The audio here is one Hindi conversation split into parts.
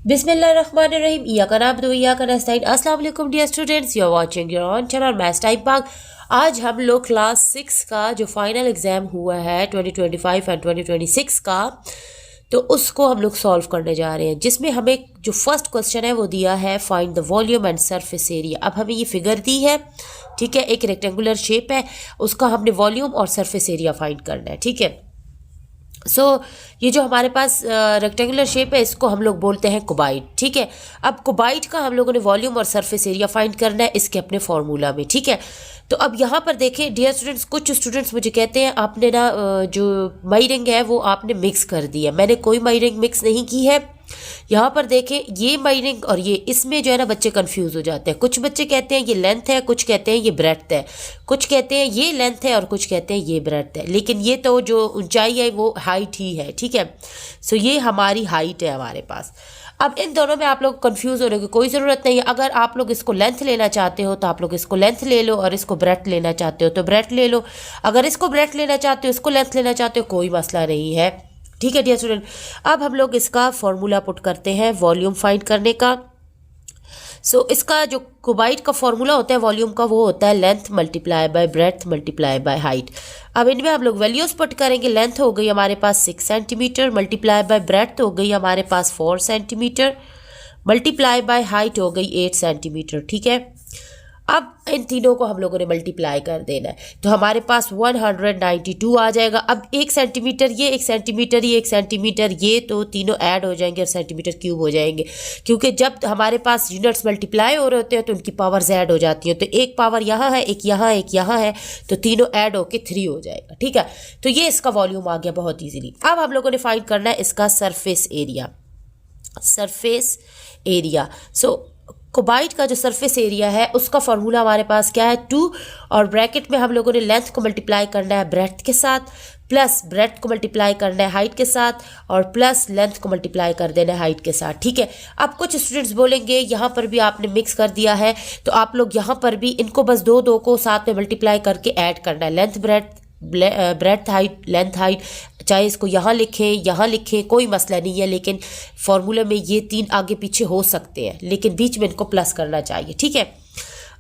बिस्मिल्लाहिर्रहमानिर्रहीम। इय्याका नअबुदु व इय्याका नस्तईन। अस्सलाम वालेकुम dear students, you are watching your on channel maths time park. आज हम लोग क्लास 6 का जो फाइनल एग्जाम हुआ है 2025 एंड 2026 का, तो उसको हम लोग सॉल्व करने जा रहे हैं, जिसमें हमें जो फर्स्ट क्वेश्चन है वो दिया है find the volume and surface area. अब हमें ये फिगर दी है, ठीक है, एक रेक्टेंगुलर शेप है, उसका हमने वॉल्यूम और सरफेस एरिया फाइंड करना है, ठीक है। ये जो हमारे पास रेक्टेंगुलर शेप है, इसको हम लोग बोलते हैं क्यूबाइड, ठीक है। अब क्यूबाइड का हम लोगों ने वॉल्यूम और सरफेस एरिया फाइंड करना है इसके अपने फॉर्मूला में, ठीक है। तो अब यहाँ पर देखें डियर स्टूडेंट्स, कुछ स्टूडेंट्स मुझे कहते हैं आपने ना जो मई रिंग है वो आपने मिक्स कर दी है। मैंने कोई मई रिंग मिक्स नहीं की है। यहाँ पर देखें ये मई रिंग और ये, इसमें जो है ना बच्चे कंफ्यूज हो जाते हैं। कुछ बच्चे कहते हैं ये लेंथ है, कुछ कहते हैं ये ब्रेड्थ है, कुछ कहते हैं ये लेंथ है और कुछ कहते हैं ये ब्रेड्थ है, लेकिन ये तो जो ऊंचाई है वो हाइट ही है, ठीक है। सो ये हमारी हाइट है हमारे पास। अब इन दोनों में आप लोग कंफ्यूज होने की कोई ज़रूरत नहीं है। अगर आप लोग इसको लेंथ लेना चाहते हो तो आप लोग इसको लेंथ ले लो, और इसको ब्रेड्थ लेना चाहते हो तो ब्रेड्थ ले लो। अगर इसको ब्रेड्थ लेना चाहते हो, इसको लेंथ लेना चाहते हो, कोई मसला नहीं है, ठीक है डियर स्टूडेंट। अब हम लोग इसका फॉर्मूला पुट करते हैं वॉल्यूम फाइंड करने का। इसका जो क्यूबाइड का फॉर्मूला होता है वॉल्यूम का, वो होता है length multiply by breadth multiply by height. अब इनमें हम लोग वैल्यूज पुट करेंगे। लेंथ हो गई हमारे पास 6 सेंटीमीटर, मल्टीप्लाई बाय ब्रेड्थ हो गई हमारे पास 4 सेंटीमीटर, मल्टीप्लाई बाय हाइट हो गई 8 सेंटीमीटर, ठीक है। अब इन तीनों को हम लोगों ने मल्टीप्लाई कर देना है, तो हमारे पास 192 आ जाएगा। अब 1 सेंटीमीटर ये, 1 सेंटीमीटर ये, 1 सेंटीमीटर ये, तो तीनों ऐड हो जाएंगे और सेंटीमीटर क्यूब हो जाएंगे, क्योंकि जब हमारे पास यूनिट्स मल्टीप्लाई हो रहे होते हैं तो उनकी पावर्स ऐड हो जाती है। तो एक पावर यहाँ है, एक यहाँ है, एक यहाँ है, तो तीनों ऐड होके 3 हो जाएगा, ठीक है। तो ये इसका वॉल्यूम आ गया बहुत ईजिली। अब हम लोगों ने फाइंड करना है इसका surface area. Surface area cuboid का जो सरफेस एरिया है उसका फॉर्मूला हमारे पास क्या है, 2, और ब्रैकेट में हम लोगों ने लेंथ को मल्टीप्लाई करना है ब्रेड्थ के साथ, प्लस ब्रेड्थ को मल्टीप्लाई करना है हाइट के साथ, और प्लस लेंथ को मल्टीप्लाई कर देना है हाइट के साथ, ठीक है। अब कुछ स्टूडेंट्स बोलेंगे यहाँ पर भी आपने मिक्स कर दिया है, तो आप लोग यहाँ पर भी इनको बस दो को साथ में मल्टीप्लाई करके ऐड करना है। Length breadth height, length height, चाहे इसको यहाँ लिखें कोई मसला नहीं है, लेकिन फॉर्मूले में ये 3 आगे पीछे हो सकते हैं, लेकिन बीच में इनको प्लस करना चाहिए, ठीक है।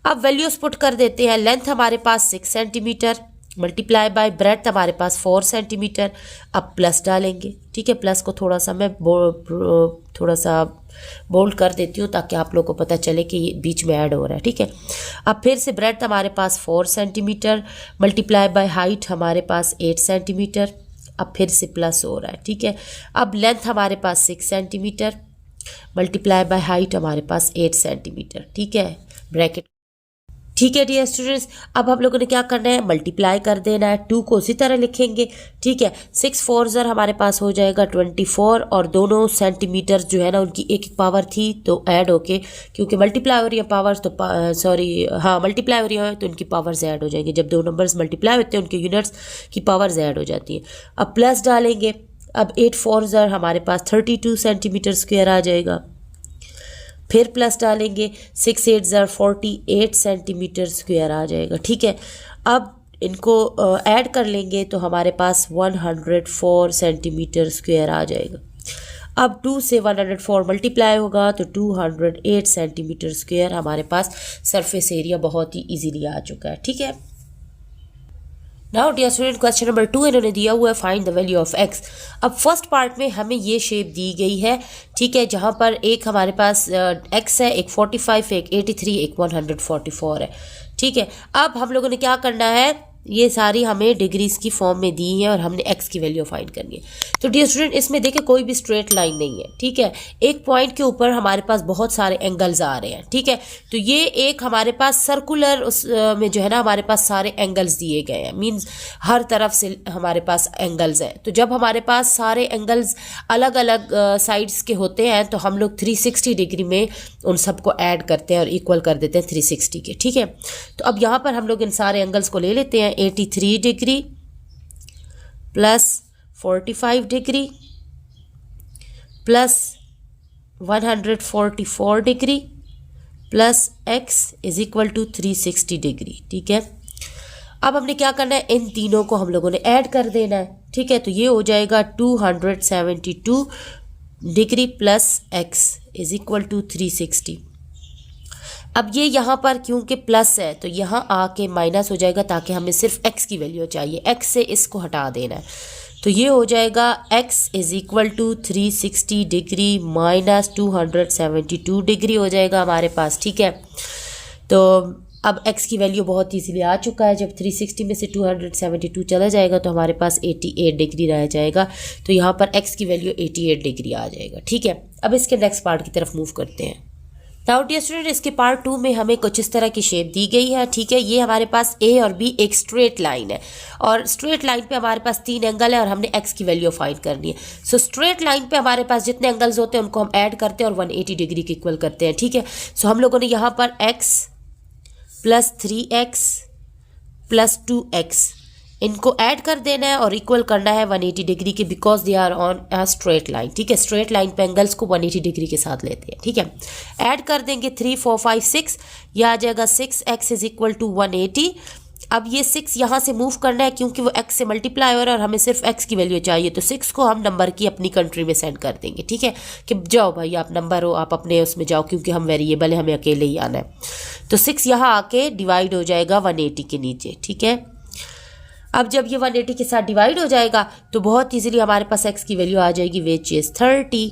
अब वैल्यूज पुट कर देते हैं। लेंथ हमारे पास 6 सेंटीमीटर, मल्टीप्लाई बाय ब्रेड्थ हमारे पास 4 सेंटीमीटर। अब प्लस डालेंगे, ठीक है। प्लस को थोड़ा सा मैं बोल्ड कर देती हूँ ताकि आप लोगों को पता चले कि ये बीच में ऐड हो रहा है, ठीक है। अब फिर से ब्रेड्थ हमारे पास 4 सेंटीमीटर, मल्टीप्लाई बाय हाइट हमारे पास 8 सेंटीमीटर। अब फिर से प्लस हो रहा है, ठीक है। अब लेंथ हमारे पास 6 सेंटीमीटर, मल्टीप्लाई बाय हाइट हमारे पास 8 सेंटीमीटर, ठीक है, ब्रैकेट, ठीक है डियर स्टूडेंट्स। अब हम लोगों ने क्या करना है, मल्टीप्लाई कर देना है। 2 को उसी तरह लिखेंगे, ठीक है। 6 4 ज़र हमारे पास हो जाएगा 24, और दोनों सेंटीमीटर जो है ना उनकी एक पावर थी तो ऐड होके, क्योंकि मल्टीप्लाई हो रही है पावर्स, तो मल्टीप्लाई हो रही है तो उनकी पावर्स ऐड हो जाएंगी। जब दो नंबर्स मल्टीप्लाई होते हैं उनके यूनिट्स की पावर्स ऐड हो जाती है। अब प्लस डालेंगे। अब 8 4 ज़र हमारे पास 32 सेंटीमीटर स्क्वायर आ जाएगा। फिर प्लस डालेंगे, 6 8 ज़र 48 सेंटीमीटर स्क्वायर आ जाएगा, ठीक है। अब इनको ऐड कर लेंगे तो हमारे पास 104 सेंटीमीटर स्क्वायर आ जाएगा। अब 2 से 104 मल्टीप्लाई होगा तो 208 सेंटीमीटर स्क्वायर हमारे पास सरफेस एरिया बहुत ही इजीली आ चुका है, ठीक है। Now dear student, question number 2 इन्होंने दिया हुआ है find the value of x। अब फर्स्ट पार्ट में हमें ये शेप दी गई है, ठीक है, जहाँ पर एक हमारे पास x है, एक 45, एक 83, एक 144 है, ठीक है। अब हम लोगों ने क्या करना है, ये सारी हमें डिग्रीज की फॉर्म में दी है और हमने x की वैल्यू फाइंड करनी है। तो डियर स्टूडेंट, इसमें देखिए कोई भी स्ट्रेट लाइन नहीं है, ठीक है। एक पॉइंट के ऊपर हमारे पास बहुत सारे एंगल्स आ रहे हैं, ठीक है। तो ये एक हमारे पास सर्कुलर उस में जो है ना हमारे पास सारे एंगल्स दिए गए हैं, मीन्स हर तरफ से हमारे पास एंगल्स हैं। तो जब हमारे पास सारे एंगल्स अलग अलग साइड्स के होते हैं तो हम लोग 360 डिग्री में उन सबको ऐड करते हैं और इक्वल कर देते हैं 360 के, ठीक है। तो अब यहाँ पर हम लोग इन सारे एंगल्स को ले लेते हैं। 83 degree plus 45 degree plus 144 degree plus x is equal to 360 degree, ठीक है। अब हमने क्या करना है, इन तीनों को हम लोगों ने ऐड कर देना है, ठीक है। तो ये हो जाएगा 272 degree plus x is equal to 360। अब ये यहाँ पर क्योंकि प्लस है तो यहाँ आके माइनस हो जाएगा, ताकि हमें सिर्फ x की वैल्यू चाहिए, x से इसको हटा देना है। तो ये हो जाएगा x is equal to 360 degree minus 272 degree हो जाएगा हमारे पास। ठीक है, तो अब x की वैल्यू बहुत ईजीली आ चुका है। जब 360 में से 272 चला जाएगा तो हमारे पास 88 डिग्री रह जाएगा। तो यहाँ पर x की वैल्यू 88 डिग्री आ जाएगा। ठीक है, अब इसके नेक्स्ट पार्ट की तरफ मूव करते हैं। नाउ डियर स्टूडेंट, इसके पार्ट 2 में हमें कुछ इस तरह की शेप दी गई है। ठीक है, ये हमारे पास A और B एक स्ट्रेट लाइन है, और स्ट्रेट लाइन पे हमारे पास 3 एंगल है और हमने x की वैल्यू फाइंड करनी है। सो स्ट्रेट लाइन पे हमारे पास जितने एंगल्स होते हैं उनको हम ऐड करते हैं और 180 डिग्री के इक्वल करते हैं। ठीक है, सो हम लोगों ने यहाँ पर x plus 3x plus 2x इनको ऐड कर देना है और इक्वल करना है 180 डिग्री के, because they are on a straight line. ठीक है, स्ट्रेट लाइन पे एंगल्स को 180 डिग्री के साथ लेते हैं। ठीक है, ऐड कर देंगे 3 4 5 6, यह आ जाएगा 6x इज इक्वल टू 180। अब ये 6 यहाँ से मूव करना है क्योंकि वो x से मल्टीप्लाई हो रहा है और हमें सिर्फ x की वैल्यू चाहिए, तो 6 को हम नंबर की अपनी कंट्री में सेंड कर देंगे। ठीक है, कि जाओ भाई आप नंबर हो, आप अपने उसमें जाओ, क्योंकि हम वेरिएबल है, हमें अकेले ही आना है। तो 6 यहाँ आके डिवाइड हो जाएगा 180 के नीचे। ठीक है, अब जब ये 180 के साथ डिवाइड हो जाएगा तो बहुत इजीली हमारे पास x की वैल्यू आ जाएगी, विच इज 30।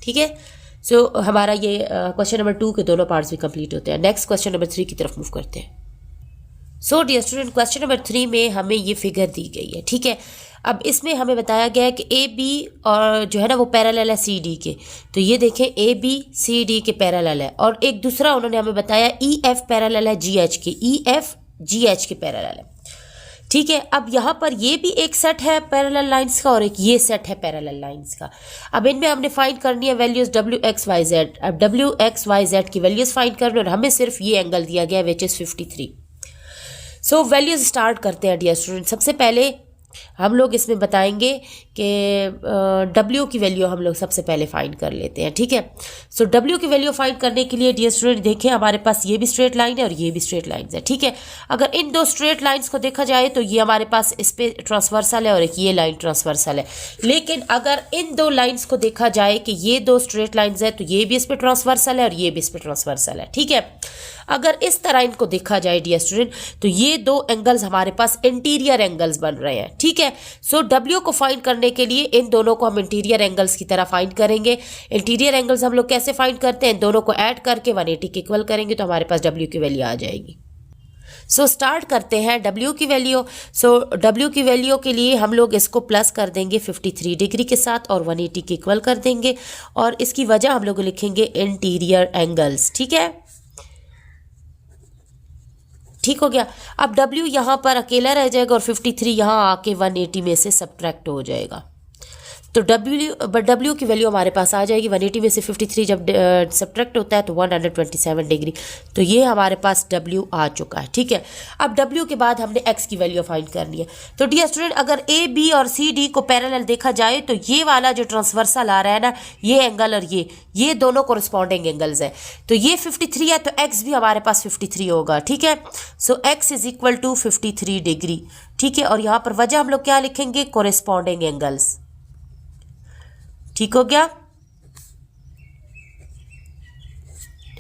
ठीक है, सो हमारा ये क्वेश्चन नंबर 2 के दोनों पार्ट्स भी कंप्लीट होते हैं। नेक्स्ट क्वेश्चन नंबर 3 की तरफ मूव करते हैं। So dear student, question number 3 में हमें ये फिगर दी गई है। ठीक है, अब इसमें हमें बताया गया है कि ए बी और जो है ना वो पैरेलल है सी डी के। तो ये देखें ए बी सी डी के पैरेलल है, और एक दूसरा उन्होंने हमें बताया ई एफ पैरेलल है जी एच के, ई एफ जी एच के पैरेलल है। ठीक है, अब यहाँ पर ये भी एक सेट है पैरेलल लाइंस का और एक ये सेट है पैरेलल लाइंस का। अब इनमें हमने फाइंड करनी है values W X Y Z. अब डब्ल्यू एक्स वाई जेड की वैल्यूज फाइंड करनी है और हमें सिर्फ ये एंगल दिया गया है which is 53। So values start करते हैं डियर स्टूडेंट। सबसे पहले हम लोग इसमें बताएंगे कि W की वैल्यू हम लोग सबसे पहले फाइंड कर लेते हैं। ठीक है, सो W की वैल्यू फाइंड करने के लिए डियर स्टूडेंट देखें हमारे पास ये भी स्ट्रेट लाइन है और ये भी स्ट्रेट लाइन है। ठीक है, अगर इन दो स्ट्रेट लाइंस को देखा जाए तो ये हमारे पास इस पे ट्रांसवर्सल है और एक ये लाइन ट्रांसवर्सल है। लेकिन अगर इन दो लाइंस को देखा जाए कि ये दो स्ट्रेट लाइंस है तो ये भी इस पे ट्रांसवर्सल है और ये भी इस पे ट्रांसवर्सल है। ठीक है, अगर इस तरह इनको देखा जाए डियर स्टूडेंट तो ये दो एंगल्स हमारे पास इंटीरियर एंगल्स बन रहे हैं। ठीक है, सो W को फाइंड करने के लिए इन दोनों को हम इंटीरियर एंगल्स की तरह फाइंड करेंगे। इंटीरियर एंगल्स हम लोग कैसे फाइंड करते हैं, इन दोनों को ऐड करके 180 के इक्वल करेंगे तो हमारे पास W की वैल्यू आ जाएगी। सो स्टार्ट करते हैं W की वैल्यू। सो W की वैल्यू के लिए हम लोग इसको प्लस कर देंगे 53 डिग्री के साथ और 180 के इक्वल कर देंगे, और इसकी वजह हम लोग लिखेंगे इंटीरियर एंगल्स। ठीक है, ठीक हो गया। अब W यहाँ पर अकेला रह जाएगा और 53 यहाँ आके 180 में से सब्ट्रैक्ट हो जाएगा। तो W की वैल्यू हमारे पास आ जाएगी 180 में से 53 जब सब्ट्रैक्ट होता है तो 127 डिग्री। तो ये हमारे पास W आ चुका है। ठीक है, अब W के बाद हमने X की वैल्यू फाइंड करनी है। तो डियर स्टूडेंट, अगर A B और C D को पैरेलल देखा जाए तो ये वाला जो ट्रांसवर्सल आ रहा है ना, ये एंगल और ये दोनों कोरिस्पॉन्डिंग एंगल्स है। तो ये 53 है तो X भी हमारे पास 53 होगा। ठीक है, so X is equal to 53 degree. ठीक है, और यहाँ पर वजह हम लोग क्या लिखेंगे, कोरिस्पॉन्डिंग एंगल्स। ठीक हो गया,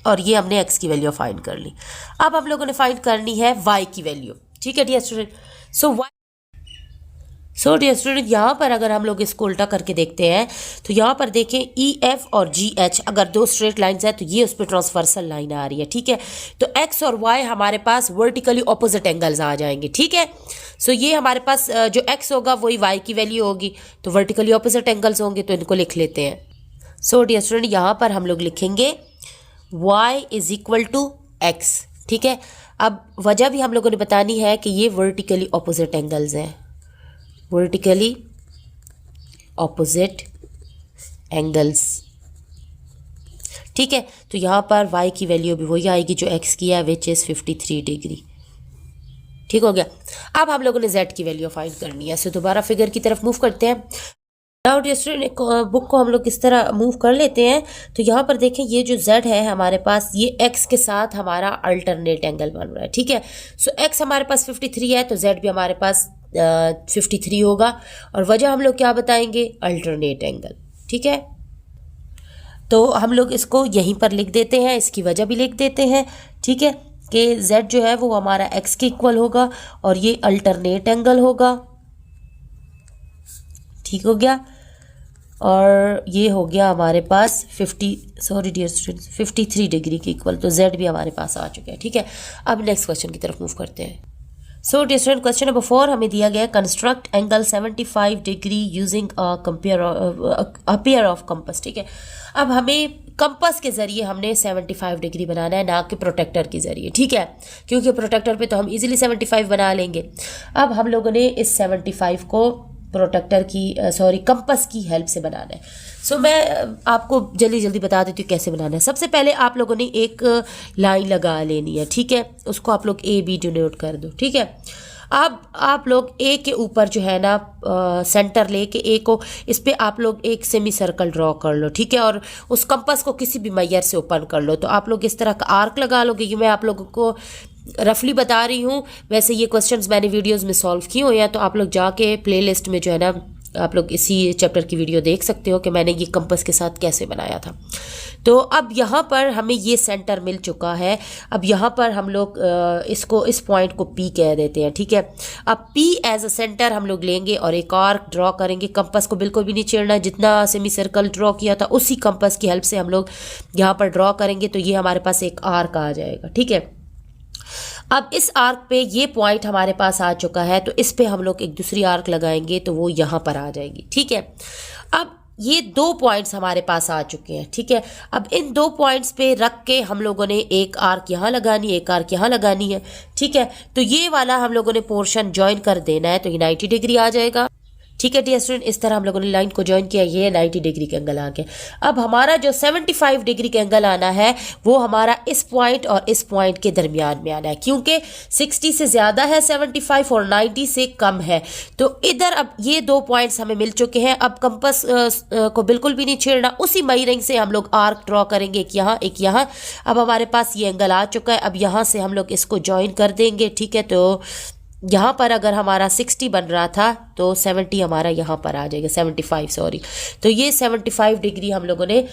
और ये हमने x की वैल्यू फाइंड कर ली। अब हम लोगों ने फाइंड करनी है y की वैल्यू। ठीक है dear student, so dear student, यहाँ पर अगर हम लोग इसको उल्टा करके देखते हैं तो यहाँ पर देखें ई एफ और जी एच अगर दो स्ट्रेट लाइंस है तो ये उस पर ट्रांसवर्सल लाइन आ रही है। ठीक है, तो एक्स और वाई हमारे पास वर्टिकली ऑपोजिट एंगल्स आ जाएंगे। ठीक है, सो ये हमारे पास जो एक्स होगा वही वाई की वैल्यू होगी, तो वर्टिकली ऑपोजिट एंगल्स होंगे, तो इनको लिख लेते हैं। सो डियर स्टूडेंट, यहाँ पर हम लोग लिखेंगे y is equal to X. ठीक है, अब वजह भी हम लोगों ने बतानी है कि ये वर्टिकली ऑपोजिट एंगल्स हैं, वर्टिकली ऑपोजिट एंगल्स। ठीक है, तो यहाँ पर y की वैल्यू भी वही आएगी जो x की है, विच इज़ 53 डिग्री। ठीक हो गया। अब हम लोगों ने z की वैल्यू फाइंड करनी है। सो दोबारा फिगर की तरफ मूव करते हैं। नाउ डियर स्टूडेंट, बुक को हम लोग किस तरह मूव कर लेते हैं, तो यहाँ पर देखें ये जो z है हमारे पास, ये x के साथ हमारा अल्टरनेट एंगल बन रहा है। ठीक है, सो x हमारे पास 53 है तो z भी हमारे पास 53 होगा, और वजह हम लोग क्या बताएंगे, अल्टरनेट एंगल। ठीक है, तो हम लोग इसको यहीं पर लिख देते हैं, इसकी वजह भी लिख देते हैं, ठीक है, कि z जो है वो हमारा x के इक्वल होगा और ये अल्टरनेट एंगल होगा, ठीक हो गया। और ये हो गया हमारे पास 53 डिग्री के इक्वल, तो z भी हमारे पास आ चुका है, ठीक है। अब नेक्स्ट क्वेश्चन की तरफ मूव करते हैं। So dear student, question number 4 हमें दिया गया, कंस्ट्रक्ट एंगल 75 डिग्री using a pair of compass, ठीक है। अब हमें कंपास के जरिए हमने 75 डिग्री बनाना है, ना कि प्रोटेक्टर के जरिए, ठीक है, क्योंकि प्रोटेक्टर पे तो हम इजीली 75 बना लेंगे। अब हम लोगों ने इस 75 को प्रोटेक्टर की कंपास की हेल्प से बनाना है। सो मैं आपको जल्दी जल्दी बता देती हूँ कैसे बनाना है। सबसे पहले आप लोगों ने एक लाइन लगा लेनी है, ठीक है, उसको आप लोग ए बी डिनोट कर दो, ठीक है। अब आप लोग ए के ऊपर जो है ना सेंटर लेके ए को, इस पे आप लोग एक सेमी सर्कल ड्रॉ कर लो, ठीक है, और उस कंपास को किसी भी मैयर से ओपन कर लो। तो आप लोग इस तरह का आर्क लगा लोगे। ये मैं आप लोगों को रफली बता रही हूँ, वैसे ये क्वेश्चंस मैंने वीडियोस में सॉल्व किए हुए हैं, तो आप लोग जाके प्लेलिस्ट में जो है ना आप लोग इसी चैप्टर की वीडियो देख सकते हो कि मैंने ये कंपास के साथ कैसे बनाया था। तो अब यहाँ पर हमें ये सेंटर मिल चुका है। अब यहाँ पर हम लोग इसको, इस पॉइंट को P कह देते हैं, ठीक है। अब P एज अ सेंटर हम लोग लेंगे और एक आर्क ड्रॉ करेंगे। कंपास को बिल्कुल भी नहीं छेड़ना, जितना सेमी सर्कल ड्रॉ किया था उसी कंपास की हेल्प से हम लोग यहाँ पर ड्रॉ करेंगे, तो ये हमारे पास एक आर्क आ जाएगा, ठीक है। अब इस आर्क पे ये पॉइंट हमारे पास आ चुका है, तो इस पे हम लोग एक दूसरी आर्क लगाएंगे, तो वो यहाँ पर आ जाएगी, ठीक है। अब ये 2 पॉइंट्स हमारे पास आ चुके हैं, ठीक है। अब इन 2 पॉइंट्स पे रख के हम लोगों ने एक आर्क यहाँ लगानी है, एक आर्क यहाँ लगानी है, ठीक है। तो ये वाला हम लोगों ने पोर्शन ज्वाइन कर देना है, तो ये 90 डिग्री आ जाएगा, ठीक है डियर स्टूडेंट। इस तरह हम लोगों ने लाइन को ज्वाइन किया, ये 90 डिग्री का एंगल आ गया। अब हमारा जो 75 डिग्री का एंगल आना है वो हमारा इस पॉइंट और इस पॉइंट के दरमियान में आना है, क्योंकि 60 से ज़्यादा है 75 और 90 से कम है। तो इधर अब ये 2 पॉइंट्स हमें मिल चुके हैं। अब कंपास को बिल्कुल भी नहीं छेड़ना, उसी मईरिंग से हम लोग आर्क ड्रॉ करेंगे, एक यहाँ एक यहाँ। अब हमारे पास ये एंगल आ चुका है। अब यहाँ से हम लोग इसको ज्वाइन कर देंगे, ठीक है। तो यहाँ पर अगर हमारा 60 बन रहा था तो 70 हमारा यहाँ पर आ जाएगा, 75 सॉरी। तो ये 75 डिग्री हम लोगों ने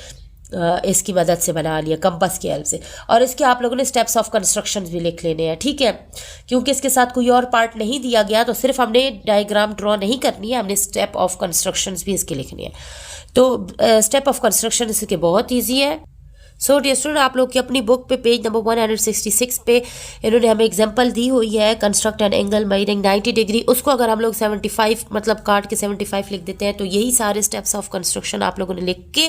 इसकी मदद से बना लिया कंपास की हेल्प से। और इसके आप लोगों ने स्टेप्स ऑफ कंस्ट्रक्शन भी लिख लेने हैं, ठीक है, क्योंकि इसके साथ कोई और पार्ट नहीं दिया गया, तो सिर्फ हमने डायग्राम ड्रॉ नहीं करनी है, हमने स्टेप ऑफ कंस्ट्रक्शन भी इसके लिखनी है। तो स्टेप ऑफ कंस्ट्रक्शन इसके बहुत ईजी है। सो डियर स्टूडेंट, आप लोग की अपनी बुक पे पेज नंबर 166 पे इन्होंने हमें एग्जांपल दी हुई है, construct an angle measuring 90 degree. उसको अगर हम लोग 75 मतलब काट के 75 लिख देते हैं, तो यही सारे स्टेप्स ऑफ कंस्ट्रक्शन आप लोगों ने लिख के,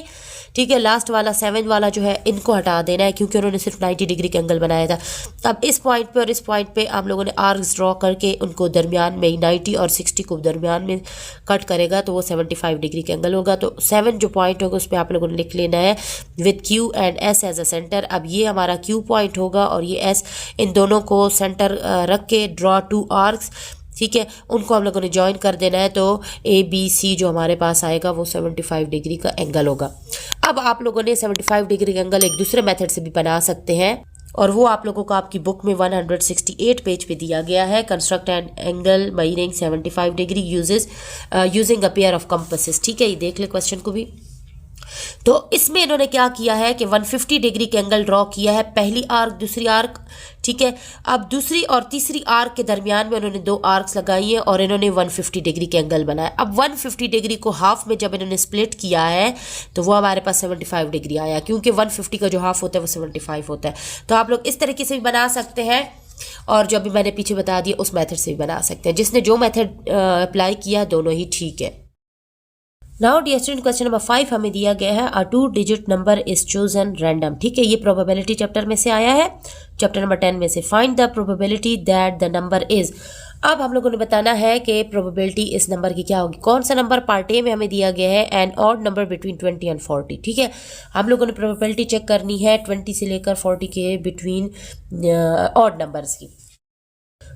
ठीक है, लास्ट वाला 7 वाला जो है इनको हटा देना है, क्योंकि उन्होंने सिर्फ 90 डिग्री का एंगल बनाया था। अब इस पॉइंट पे और इस पॉइंट पे आप लोगों ने आर्क्स ड्रॉ करके उनको दरमियान में 90 और 60 को दरमियान में कट करेगा, तो वो 75 डिग्री का एंगल होगा। तो 7 जो पॉइंट होगा उस पर आप लोगों ने लिख लेना है with Q and S as a centre. अब ये हमारा Q पॉइंट होगा और ये S, इन दोनों को सेंटर रख के ड्रॉ 2 आर्क्स, ठीक है, उनको हम लोगों ने ज्वाइन कर देना है। तो ABC जो हमारे पास आएगा वो 75 डिग्री का एंगल होगा। अब आप लोगों ने 75 डिग्री का एंगल एक दूसरे मेथड से भी बना सकते हैं, और वो आप लोगों को आपकी बुक में 168 पेज पे दिया गया है। कंस्ट्रक्ट एन एंगल मेजरिंग 75 डिग्री using a pair of compasses, ठीक है, ये देख ले क्वेश्चन को भी। तो इसमें इन्होंने क्या किया है कि 150 डिग्री के एंगल ड्रॉ किया है, पहली आर्क दूसरी आर्क, ठीक है। अब दूसरी और तीसरी आर्क के दरमियान में उन्होंने 2 आर्क्स लगाई हैं और इन्होंने 150 डिग्री के एंगल बनाया। अब 150 डिग्री को हाफ में जब इन्होंने स्प्लिट किया है तो वो हमारे पास 75 डिग्री आया, क्योंकि 150 का जो हाफ होता है वो 75 होता है। तो आप लोग इस तरीके से भी बना सकते हैं, और जो अभी मैंने पीछे बता दिया उस मेथड से भी बना सकते हैं। जिसने जो मेथड अप्लाई किया दोनों ही ठीक है। Now dear student, question number 5 हमें दिया गया है, a 2 digit number is chosen random, ठीक है, ये प्रोबेबिलिटी चैप्टर में से आया है, चैप्टर नंबर 10 में से। Find the probability that the number is. अब हम लोगों ने बताना है कि प्रोबेबिलिटी इस नंबर की क्या होगी। कौन सा नंबर? पार्ट ए में हमें दिया गया है an odd number between 20 and 40, ठीक है। हम लोगों ने प्रोबेबिलिटी चेक करनी है 20 से लेकर 40 के बिटवीन ऑड नंबर्स की।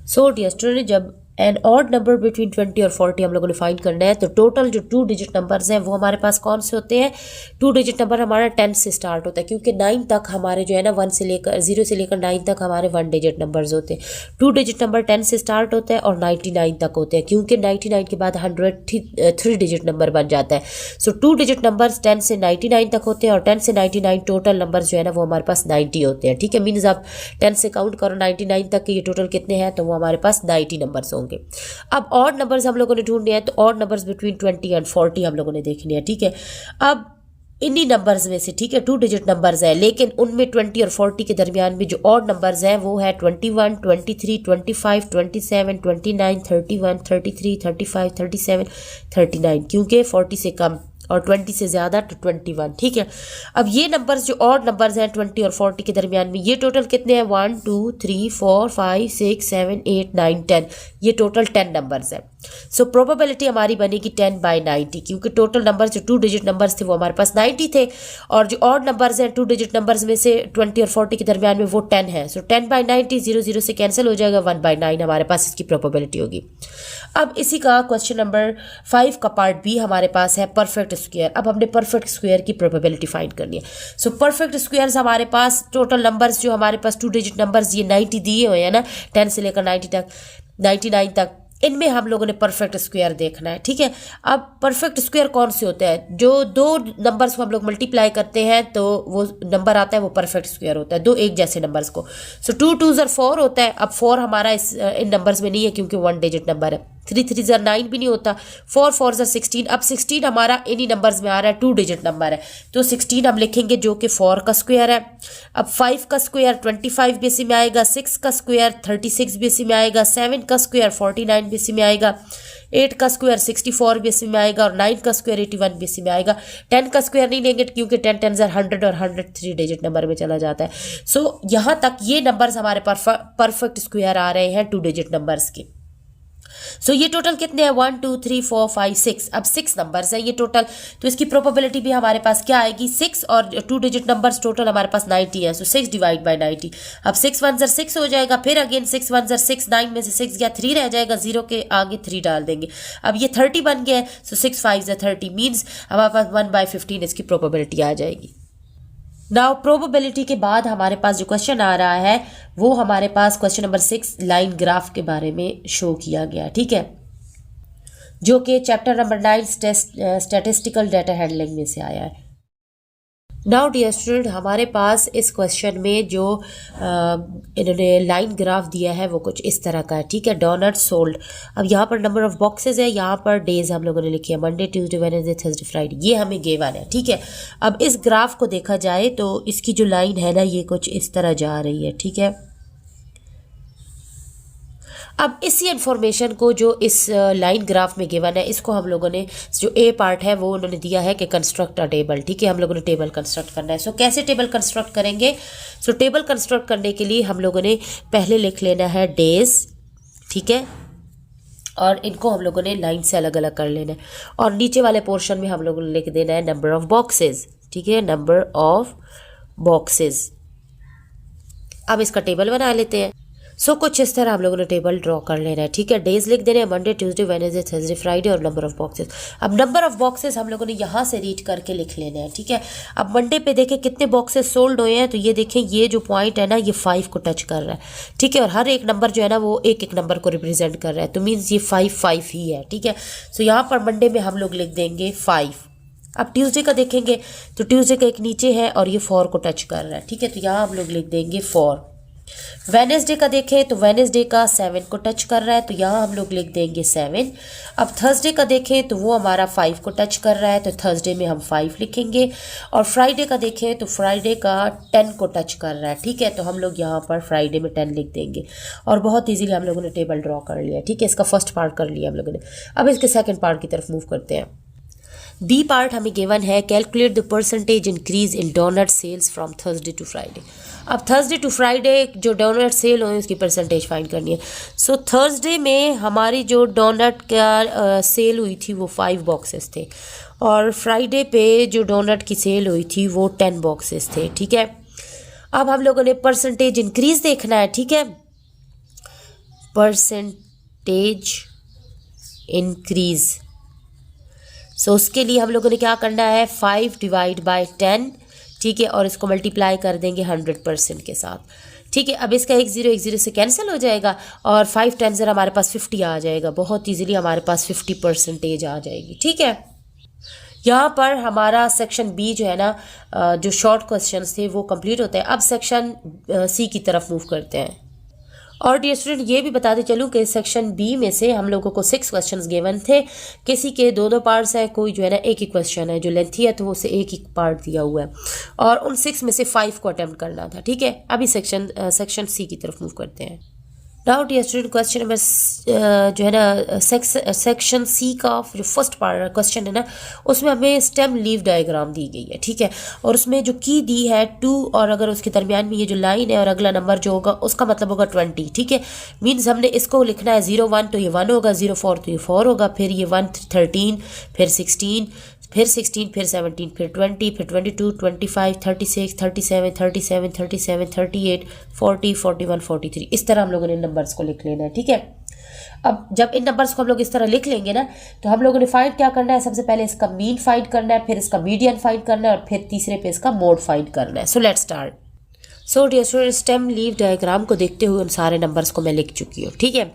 सो डियर स्टूडेंट, जब एंड ऑड नंबर बिटवीन 20 और 40 हम लोगों ने फाइंड करना है। तो टोटल जो 2 डिजिट नंबर्स हैं वो हमारे पास कौन से होते हैं? 2 डिजिट नंबर हमारा 10 से स्टार्ट होता है, क्योंकि 9 तक हमारे जो है ना 1 से लेकर 0 से लेकर 9 तक हमारे 1 डिजिट नंबर्स होते हैं। 2 डिजिट नंबर 10 से स्टार्ट होता है और 99 तक होते हैं, क्योंकि 99 के बाद 100 3 डिजिट नंबर बन जाता है। सो 2 डिजिट नंबर्स 10 से 99 तक होते हैं और 10 से 99 टोटल नंबर्स जो है ना वो हमारे पास 90 होते हैं। ठीक है, मीन्स आप 10 से काउंट करो 99 तक के ये टोटल कितने हैं, तो वो हमारे पास 90 नंबर्स होंगे। अब ऑड नंबर्स हम लोगों ने ढूंढने हैं, तो ऑड नंबर्स बिटवीन 20 एंड 40 हम लोगों ने देखने हैं। ठीक है, अब इन्हीं नंबर्स में से, ठीक है, 2 डिजिट नंबर्स है, लेकिन उनमें 20 और 40 के दरमियान में जो ऑड नंबर्स हैं वो है 21, 23, 25, 27, 29, 31, 33, 35, 37, 39, क्योंकि 40 से कम और 20 से ज़्यादा तो 21। ठीक है, अब ये नंबर्स जो ऑड नंबर्स हैं 20 और 40 के दरमियान में, ये टोटल कितने हैं? 1 2 3 4 5 6 7 8 9 10, ये टोटल 10 नंबर्स हैं। सो प्रोबेबिलिटी हमारी बनेगी 10/90, क्योंकि टोटल नंबर्स जो 2 डिजिट नंबर्स थे वो हमारे पास 90 थे, और जो ऑड नंबर्स हैं 2 डिजिट नंबर्स में से 20 और 40 के दरमियान में वो 10 है। सो 10/90 0 0 से कैंसिल हो जाएगा, 1/9 हमारे पास इसकी प्रोबेबिलिटी होगी। अब इसी का क्वेश्चन नंबर 5 का पार्ट बी हमारे पास है परफेक्ट स्क्वायर। अब हमने परफेक्ट स्क्वायर की प्रोबेबिलिटी फाइंड करनी है। सो परफेक्ट स्क्वायर्स हमारे पास टोटल नंबर्स जो हमारे पास 2 डिजिट नंबर्स ये 90 दिए हुए हैं ना, 10 से लेकर 90 तक, 99 तक, इनमें हम लोगों ने परफेक्ट स्क्वायर देखना है। ठीक है, अब परफेक्ट स्क्वायर कौन से होते हैं? जो 2 नंबर्स को हम लोग मल्टीप्लाई करते हैं तो वो नंबर आता है, वो परफेक्ट स्क्वायर होता है, 2 एक जैसे नंबर्स को। सो 2 2 4 होता है। अब 4 हमारा इन नंबर्स में नहीं है, क्योंकि 1 डिजिट नंबर है। 3 3 9 भी नहीं होता। 4 4 16। अब 16 हमारा इन्हीं नंबर्स में आ रहा है, 2 डिजिट नंबर है, तो 16 हम लिखेंगे जो कि 4 का स्क्वायर है। अब 5 का स्क्वायर 25 बेसी में आएगा, 6 का स्क्वायर 36 बेसी में आएगा, 7 का स्क्वायर 49 बेसी में आएगा, 8 का स्क्वायर 64 बेसी में आएगा और 9 का स्क्वायर 81 बेसी में आएगा। 10 का स्क्वायर नहीं लेंगे, क्योंकि 10 10 100 और 100 3 डिजिट नंबर में चला जाता है। सो यहाँ तक ये नंबर्स हमारे परफेक्ट स्क्वायर आ रहे हैं 2 डिजिट नंबर्स के। सो ये टोटल कितने हैं? 1 2 3 4 5 6। अब 6 नंबर्स हैं ये टोटल, तो इसकी प्रोबेबिलिटी भी हमारे पास क्या आएगी? 6, और 2 डिजिट नंबर्स टोटल हमारे पास 90 है। सो 6 डिवाइड बाई 90। अब 6 1 6 हो जाएगा, फिर अगेन 6 1 6, 9 में से 6 गया, 3 रह जाएगा, 0 के आगे 3 डाल देंगे। अब ये 30 बन गया है। सो 6 5 30 मीन्स हमारे पास 1/15 इसकी प्रोबेबिलिटी आ जाएगी। नाउ प्रोबेबिलिटी के बाद हमारे पास जो क्वेश्चन आ रहा है वो हमारे पास क्वेश्चन नंबर 6 लाइन ग्राफ के बारे में शो किया गया। ठीक है, जो कि chapter number 9 statistical data handling में से आया है। नाउ डियर स्टूडेंट, हमारे पास इस क्वेश्चन में जो इन्होंने लाइन ग्राफ दिया है वो कुछ इस तरह का है। ठीक है, डोनट सोल्ड। अब यहाँ पर नंबर ऑफ बॉक्सेस है, यहाँ पर डेज हम लोगों ने लिखे हैं Monday Tuesday Wednesday Thursday Friday, ये हमें गिवन है। ठीक है, अब इस ग्राफ को देखा जाए तो इसकी जो लाइन है ना ये कुछ इस तरह जा रही है। ठीक है, अब इसी इन्फॉर्मेशन को जो इस लाइन ग्राफ में गिवन है, इसको हम लोगों ने जो ए पार्ट है वो उन्होंने दिया है कि कंस्ट्रक्ट अ टेबल। ठीक है, हम लोगों ने टेबल कंस्ट्रक्ट करना है। सो कैसे टेबल कंस्ट्रक्ट करेंगे? सो टेबल कंस्ट्रक्ट करने के लिए हम लोगों ने पहले लिख लेना है डेज। ठीक है, और इनको हम लोगों ने लाइन से अलग अलग कर लेना है, और नीचे वाले पोर्शन में हम लोगों ने लिख देना है नंबर ऑफ बॉक्सेस। ठीक है, नंबर ऑफ बॉक्सेस। अब इसका टेबल बना लेते हैं। सो कुछ इस तरह हम लोगों ने टेबल ड्रॉ कर लेना है। ठीक है, डेज लिख देने हैं Monday Tuesday Wednesday Thursday Friday और नंबर ऑफ बॉक्सेस। अब नंबर ऑफ बॉक्सेस हम लोगों ने यहाँ से रीड करके लिख लेने हैं। ठीक है, अब मंडे पे देखें कितने बॉक्सेस सोल्ड हुए हैं, तो ये देखें ये जो पॉइंट है ना ये 5 को टच कर रहा है। ठीक है, और हर एक नंबर जो है ना वो एक एक नंबर को रिप्रेजेंट कर रहा है, तो मीन्स ये 5 5 ही है। ठीक है, सो यहाँ पर मंडे में हम लोग लिख देंगे 5। अब ट्यूसडे का देखेंगे तो ट्यूसडे का एक नीचे है और ये 4 को टच कर रहा है। ठीक है, तो यहाँ हम लोग लिख देंगे 4। वेडनेसडे का देखें तो वेडनेसडे का 7 को टच कर रहा है, तो यहाँ हम लोग लिख देंगे 7। अब थर्सडे का देखें तो वो हमारा 5 को टच कर रहा है, तो थर्सडे में हम 5 लिखेंगे। और फ्राइडे का देखें तो फ्राइडे का 10 को टच कर रहा है। ठीक है, तो हम लोग यहाँ पर फ्राइडे में 10 लिख देंगे, और बहुत ईजीली हम लोगों ने टेबल ड्रॉ कर लिया। ठीक है, इसका फर्स्ट पार्ट कर लिया हम लोगों ने। अब इसके सेकेंड पार्ट की तरफ मूव करते हैं। बी पार्ट हमें गिवन है calculate the percentage increase in doughnut sales from Thursday to Friday. अब थर्सडे टू फ्राइडे जो डोनट सेल हो उसकी परसेंटेज फाइंड करनी है। सो थर्सडे में हमारी जो डोनट का सेल हुई थी वो 5 बॉक्सेस थे, और फ्राइडे पे जो डोनट की सेल हुई थी वो 10 बॉक्सेस थे। ठीक है, अब हम लोगों ने परसेंटेज इंक्रीज देखना है। ठीक है, परसेंटेज परसेंटेज इंक्रीज। सो उसके लिए हम लोगों ने क्या करना है, 5 डिवाइड बाय 10, ठीक है, और इसको मल्टीप्लाई कर देंगे 100% के साथ, ठीक है। अब इसका एक ज़ीरो से कैंसिल हो जाएगा और 5 10 ज़रा हमारे पास 50 आ जाएगा, बहुत ईजिली हमारे पास 50% आ जाएगी, ठीक है। यहाँ पर हमारा सेक्शन बी जो है ना, जो शॉर्ट क्वेश्चंस थे वो कंप्लीट होते हैं। अब सेक्शन सी की तरफ मूव करते हैं। और डियर स्टूडेंट, ये भी बताते चलूँ कि सेक्शन बी में से हम लोगों को 6 क्वेश्चंस गिवन थे। किसी के दो पार्ट्स हैं, कोई जो है ना एक ही क्वेश्चन है, जो लेंथी है तो वो उसे एक ही पार्ट दिया हुआ है, और उन 6 में से 5 को अटेम्प्ट करना था, ठीक है। अभी सेक्शन सी की तरफ मूव करते हैं। Now dear student, question number जो है ना सेक्शन सी का जो फर्स्ट पार्ट क्वेश्चन है ना, उसमें हमें स्टेम लीव डायग्राम दी गई है, ठीक है, और उसमें जो की दी है 2, और अगर उसके दरमियान में ये जो लाइन है और अगला नंबर जो होगा उसका मतलब होगा 20, ठीक है। मीन्स हमने इसको लिखना है 0 1 तो ये 1 होगा, 0 4 तो ये 4 होगा, फिर ये 1 13, फिर 16, फिर 16, फिर 17, फिर 20, फिर 22, 25, 36, 37, 37, 37, 38, 40, 41, 43, इस तरह हम लोगों ने नंबर्स को लिख लेना है, ठीक है। अब जब इन नंबर्स को हम लोग इस तरह लिख लेंगे ना, तो हम लोगों ने फाइंड क्या करना है, सबसे पहले इसका मीन फाइंड करना है, फिर इसका मीडियन फाइंड करना है, और फिर तीसरे पे इसका मोड फाइंड करना है। So let's start. So dear student, stem leaf diagram को देखते हुए उन सारे नंबर्स को मैं लिख चुकी हूँ, ठीक है।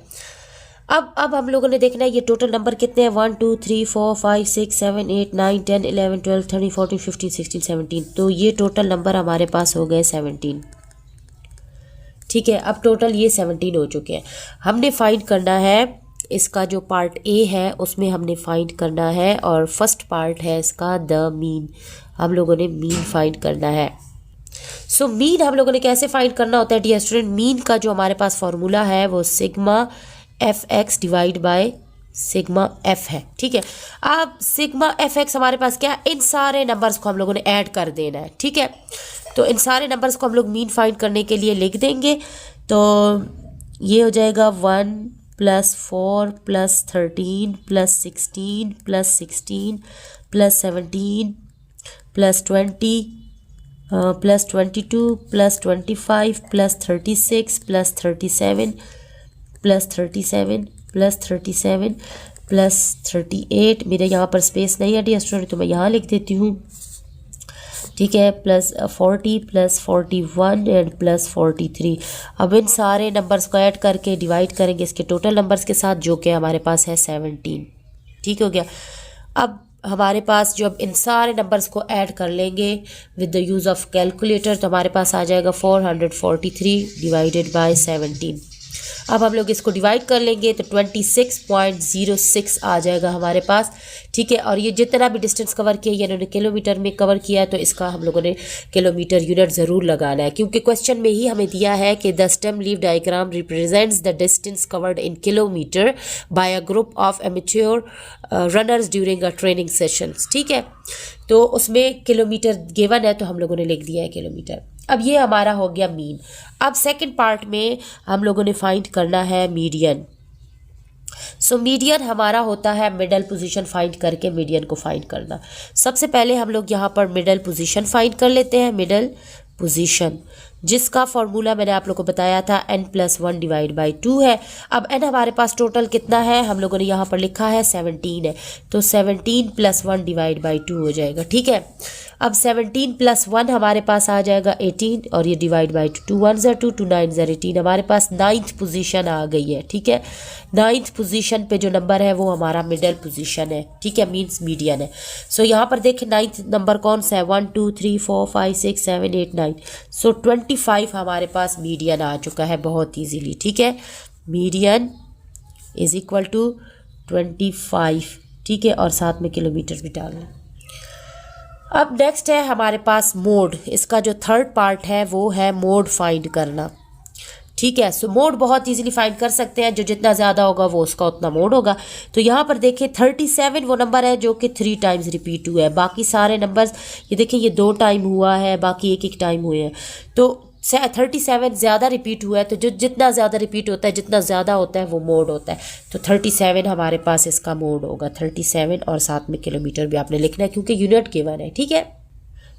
अब हम लोगों ने देखना है ये टोटल नंबर कितने हैं, 1 2 3 4 5 6 7 8 9 10 11 12 13 14 15 16 17, तो ये टोटल नंबर हमारे पास हो गए 17, ठीक है। अब टोटल ये 17 हो चुके हैं। हमने फाइंड करना है इसका जो पार्ट ए है, उसमें हमने फाइंड करना है, और फर्स्ट पार्ट है इसका द मीन, हम लोगों ने मीन फाइंड करना है। सो मीन हम लोगों ने कैसे फाइंड करना होता है डियर स्टूडेंट, मीन का जो हमारे पास फॉर्मूला है वो sigma F x divide by sigma F है, ठीक है। अब सिग्मा एफ एक्स हमारे पास क्या है, इन सारे नंबर्स को हम लोगों ने ऐड कर देना है, ठीक है। तो इन सारे नंबर्स को हम लोग मीन फाइंड करने के लिए लिख देंगे, तो ये हो जाएगा 1 + 4 + 13 + 16 + 16 + 17 + 20 + 22 + 25 + 36 + 37 + 37 + 37 + 38, मेरे यहाँ पर स्पेस नहीं है डियर स्टूडेंट तो मैं यहाँ लिख देती हूँ, ठीक है, +40 + 41 एंड +43। अब इन सारे नंबर्स को ऐड करके डिवाइड करेंगे इसके टोटल नंबर्स के साथ, जो कि हमारे पास है 17, ठीक हो गया। अब हमारे पास जो अब इन सारे नंबर्स को ऐड कर लेंगे with the use of calculator, तो हमारे पास आ जाएगा 443 डिवाइडेड बाय 17। अब हम लोग इसको डिवाइड कर लेंगे तो 26.06 आ जाएगा हमारे पास, ठीक है। और ये जितना भी डिस्टेंस कवर किया ये इन्होंने किलोमीटर में कवर किया है, तो इसका हम लोगों ने किलोमीटर यूनिट ज़रूर लगाना है, क्योंकि क्वेश्चन में ही हमें दिया है कि the stem leaf diagram represents the distance covered in kilometre bye a group of amateur runners during a training sessions, ठीक है। तो उसमें किलोमीटर गिवन है, तो हम लोगों ने लिख दिया है किलोमीटर। अब ये हमारा हो गया मीन। अब सेकंड पार्ट में हम लोगों ने फाइंड करना है मीडियन। सो मीडियन हमारा होता है मिडल पोजीशन फाइंड करके मीडियन को फाइंड करना। सबसे पहले हम लोग यहाँ पर मिडल पोजीशन फाइंड कर लेते हैं, मिडल पोजीशन जिसका फॉर्मूला मैंने आप लोगों को बताया था n+1 डिवाइड बाई 2 है। अब n हमारे पास टोटल कितना है, हम लोगों ने यहाँ पर लिखा है 17 है, तो 17 + 1 डिवाइड बाई 2 हो जाएगा, ठीक है। अब 17 + 1 हमारे पास आ जाएगा 18, और ये डिवाइड बाई 2, 2 1 = 2, 2 9 = 18, हमारे पास 9th पोजीशन आ गई है, ठीक है। 9th पोजीशन पे जो नंबर है वो हमारा मिडल पोजीशन है, ठीक है, मीन्स मीडियन है। सो यहाँ पर देखें 9th नंबर कौन सा है, 1 2 3 4 5 6 7 8 9, सो 25 हमारे पास मीडियन आ चुका है बहुत ईजीली, ठीक है। मीडियन = 25, ठीक है, और साथ में किलोमीटर भी डालना। अब नेक्स्ट है हमारे पास मोड। इसका जो थर्ड पार्ट है वो है मोड फाइंड करना, ठीक है। सो मोड बहुत इजीली फाइंड कर सकते हैं, जो जितना ज़्यादा होगा वो उसका उतना मोड होगा। तो यहाँ पर देखें 37 वो नंबर है जो कि 3 टाइम्स रिपीट हुआ है, बाकी सारे नंबर्स ये देखें ये 2 टाइम हुआ है, बाकी 1 टाइम हुए हैं। तो 37 ज़्यादा रिपीट हुआ है, तो जो जितना ज़्यादा रिपीट होता है, जितना ज़्यादा होता है वो मोड होता है। तो 37 हमारे पास इसका मोड होगा 37, और साथ में किलोमीटर भी आपने लिखना है क्योंकि यूनिट गिवन है, ठीक है।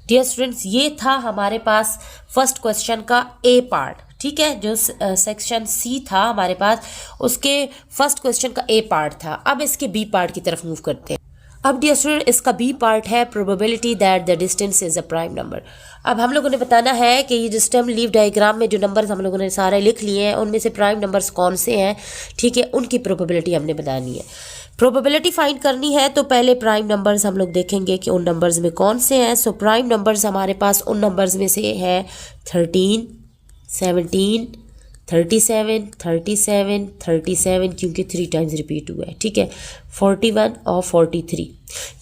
डियर स्टूडेंट्स, ये था हमारे पास फर्स्ट क्वेश्चन का ए पार्ट, ठीक है, जो सेक्शन सी था हमारे पास उसके फर्स्ट क्वेश्चन का ए पार्ट था। अब इसके बी पार्ट की तरफ मूव करते हैं। अब डियर स्टूडेंट, इसका बी पार्ट है probability that the distance is a prime number. अब हम लोगों ने बताना है कि ये जो स्टेम लीफ डायग्राम में जो नंबर्स हम लोगों ने सारे लिख लिए हैं उनमें से प्राइम नंबर्स कौन से हैं, ठीक है, उनकी प्रोबेबिलिटी हमने बनानी है। प्रोबेबिलिटी फाइंड करनी है तो पहले प्राइम नंबर्स हम लोग देखेंगे कि उन नंबर्स में कौन से हैं। सो प्राइम नंबर्स हमारे पास उन नंबर्स में से है 13, 17, 37, 37, 37 क्योंकि 3 टाइम्स रिपीट हुआ है, ठीक है, 41 और 43।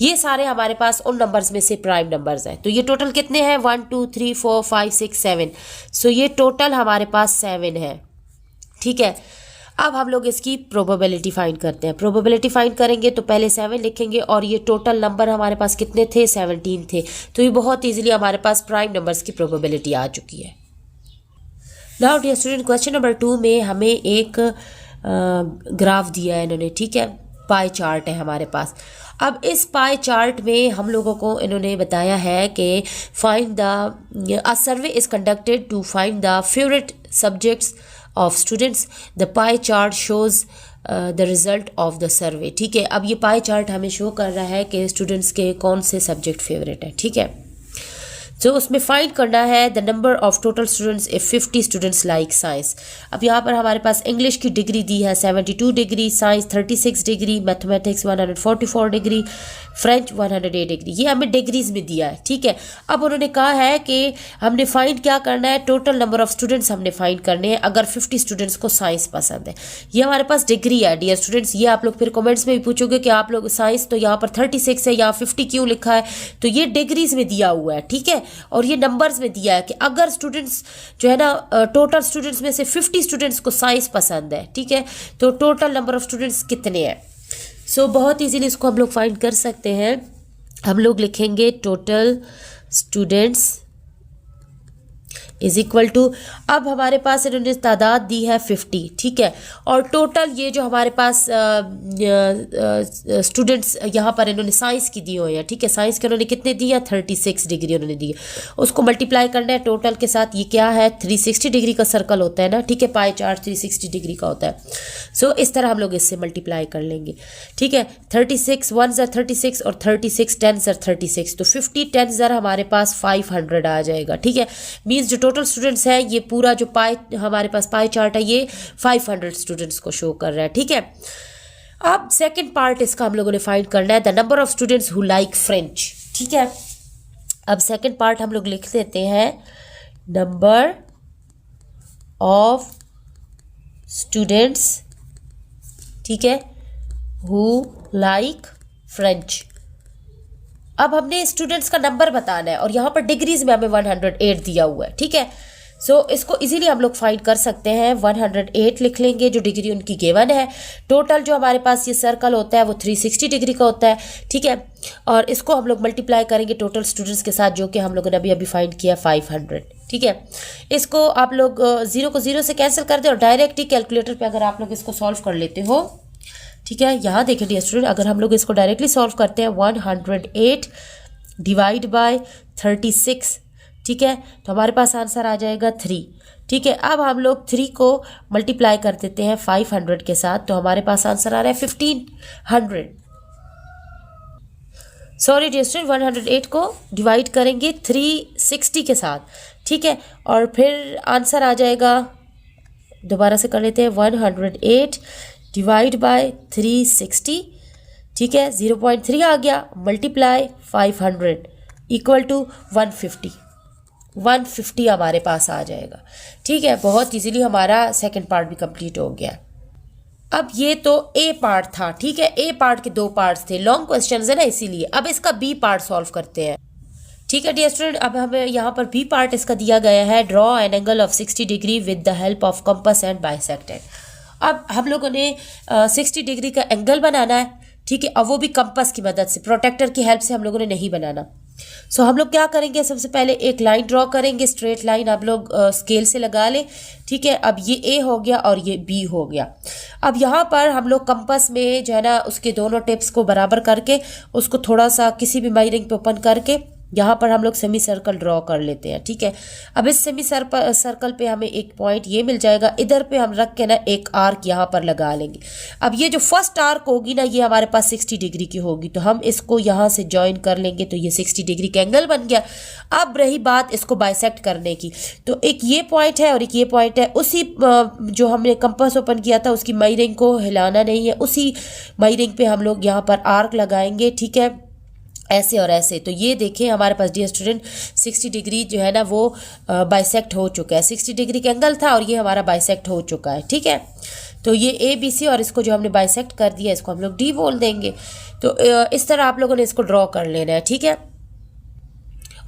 ये सारे हमारे पास उन नंबर्स में से प्राइम नंबर्स हैं। तो ये टोटल कितने हैं, 1 2 3 4 5 6 7। सो ये टोटल हमारे पास 7 है, ठीक है। अब हम लोग इसकी प्रोबेबिलिटी फाइंड करते हैं। प्रोबेबिलिटी फाइंड करेंगे तो पहले 7 लिखेंगे और ये टोटल नंबर हमारे पास कितने थे, 17 थे। तो ये बहुत ईजिली हमारे पास प्राइम नंबर्स की प्रोबेबिलिटी आ चुकी है। Now dear student, question number 2 में हमें एक ग्राफ दिया है इन्होंने, ठीक है, पाई चार्ट है हमारे पास। अब इस पाई चार्ट में हम लोगों को इन्होंने बताया है कि find the a survey is conducted to find the favourite subjects of students. The pie chart shows the result of the survey, ठीक है। अब ये पाई चार्ट हमें शो कर रहा है कि स्टूडेंट्स के कौन से सब्जेक्ट फेवरेट है, ठीक है। तो उसमें फाइंड करना है the number of total students if 50 students like science. अब यहाँ पर हमारे पास इंग्लिश की डिग्री दी है 72 degree, science 36 degree, mathematics 144 degree, French 108 degree. ये हमें डिग्रीज में दिया है, ठीक है। अब उन्होंने कहा है कि हमने फाइंड क्या करना है, टोटल नंबर ऑफ स्टूडेंट्स हमने फाइंड करने हैं अगर 50 स्टूडेंट्स को साइंस पसंद है। ये हमारे पास डिग्री है डियर स्टूडेंट्स। ये आप लोग फिर कमेंट्स में भी पूछोगे कि आप लोग साइंस तो यहाँ पर 36 है, यहाँ 50 क्यों लिखा है। तो ये डिग्रीज में दिया हुआ है, ठीक है। और ये नंबर्स में दिया है कि अगर स्टूडेंट्स जो है ना टोटल स्टूडेंट्स में से 50 स्टूडेंट्स को साइंस पसंद है, ठीक है, तो टोटल नंबर ऑफ स्टूडेंट्स कितने हैं। सो बहुत इजीली इसको हम लोग फाइंड कर सकते हैं। हम लोग लिखेंगे total students is equal to, अब हमारे पास इन्होंने तादाद दी है 50, ठीक है, और टोटल ये जो हमारे पास स्टूडेंट्स यहाँ पर इन्होंने साइंस की दी हुई है, ठीक है, साइंस के उन्होंने कितने दिया, 36 डिग्री उन्होंने दी है। उसको मल्टीप्लाई करना है टोटल के साथ। ये क्या है, 360 डिग्री का सर्कल होता है ना, ठीक है, पाई चार्ट 360 डिग्री का होता है। सो इस तरह हम लोग इससे मल्टीप्लाई कर लेंगे, ठीक है। 36 1 ज़र 36 और 36 10 ज़र 36, तो 50 10 ज़र हमारे पास 500 आ जाएगा, ठीक है। मीन्स जो टोटल स्टूडेंट्स है, ये पूरा जो पाई हमारे पास पाई चार्ट है ये 500 स्टूडेंट्स को शो कर रहा है, ठीक है। अब सेकंड पार्ट इसका हम लोगों ने फाइंड करना है the number of students who like French, ठीक है। अब सेकंड पार्ट हम लोग लिख देते हैं नंबर ऑफ स्टूडेंट्स, ठीक है, हु लाइक फ्रेंच। अब हमने स्टूडेंट्स का नंबर बताना है और यहाँ पर डिग्रीज में हमें 108 दिया हुआ है, ठीक है। सो इसको इजीली हम लोग फाइंड कर सकते हैं। 108 लिख लेंगे जो डिग्री उनकी गिवन है। टोटल जो हमारे पास ये सर्कल होता है वो 360 डिग्री का होता है, ठीक है। और इसको हम लोग मल्टीप्लाई करेंगे टोटल स्टूडेंट्स के साथ जो कि हम लोगों ने अभी अभी फाइंड किया 500, ठीक है। इसको आप लोग 0 को 0 से कैंसिल कर दे और डायरेक्ट ही कैलकुलेटर पर अगर आप लोग इसको सॉल्व कर लेते हो, ठीक है। यहाँ देखिए डियर स्टूडेंट, अगर हम लोग इसको डायरेक्टली सॉल्व करते हैं 108 डिवाइड बाय 36, ठीक है, तो हमारे पास आंसर आ जाएगा 3, ठीक है। अब हम लोग 3 को मल्टीप्लाई कर देते हैं 500 के साथ, तो हमारे पास आंसर आ रहा है 1500। सॉरी डियर स्टूडेंट, 108 को डिवाइड करेंगे 360 के साथ, ठीक है, और फिर आंसर आ जाएगा, दोबारा से कर लेते हैं, 108 डिवाइड बाय 360, ठीक है, 0.3 आ गया, मल्टीप्लाई 500 इक्वल टू 150 हमारे पास आ जाएगा, ठीक है। बहुत इजीली हमारा सेकंड पार्ट भी कंप्लीट हो गया। अब ये तो ए पार्ट था, ठीक है। ए पार्ट के 2 पार्ट्स थे, लॉन्ग क्वेश्चन है ना, इसीलिए। अब इसका बी पार्ट सॉल्व करते हैं, ठीक है डियर स्टूडेंट। अब हमें यहाँ पर बी पार्ट इसका दिया गया है, draw an angle of 60 degree with the help of compass and bisected. अब हम लोगों ने 60 डिग्री का एंगल बनाना है, ठीक है, अब वो भी कंपास की मदद से, प्रोटेक्टर की हेल्प से हम लोगों ने नहीं बनाना। सो हम लोग क्या करेंगे, सबसे पहले एक लाइन ड्रॉ करेंगे, स्ट्रेट लाइन आप लोग स्केल से लगा लें, ठीक है। अब ये ए हो गया और ये बी हो गया। अब यहाँ पर हम लोग कंपास में जो है ना उसके दोनों टिप्स को बराबर करके उसको थोड़ा सा किसी भी माइरिंग पे ओपन करके यहाँ पर हम लोग सेमी सर्कल ड्रॉ कर लेते हैं, ठीक है। अब इस सेमी सर्कल पे हमें एक पॉइंट ये मिल जाएगा, इधर पे हम रख के ना एक आर्क यहाँ पर लगा लेंगे। अब ये जो फर्स्ट आर्क होगी ना ये हमारे पास 60 डिग्री की होगी, तो हम इसको यहाँ से ज्वाइन कर लेंगे, तो ये 60 डिग्री का एंगल बन गया। अब रही बात इसको बाइसेक्ट करने की, तो एक ये पॉइंट है और एक ये पॉइंट है, उसी जो हमने कंपास ओपन किया था उसकी मई रिंग को हिलाना नहीं है, उसी मई रिंग पे हम लोग यहाँ पर आर्क लगाएंगे, ठीक है, ऐसे और ऐसे। तो ये देखें हमारे पास डियर स्टूडेंट 60 डिग्री जो है ना वो बाइसेक्ट हो चुका है, 60 डिग्री का एंगल था और ये हमारा बाइसेक्ट हो चुका है, ठीक है। तो ये ABC और इसको जो हमने बाइसेक्ट कर दिया इसको हम लोग D बोल देंगे। तो इस तरह आप लोगों ने इसको ड्रॉ कर लेना है, ठीक है,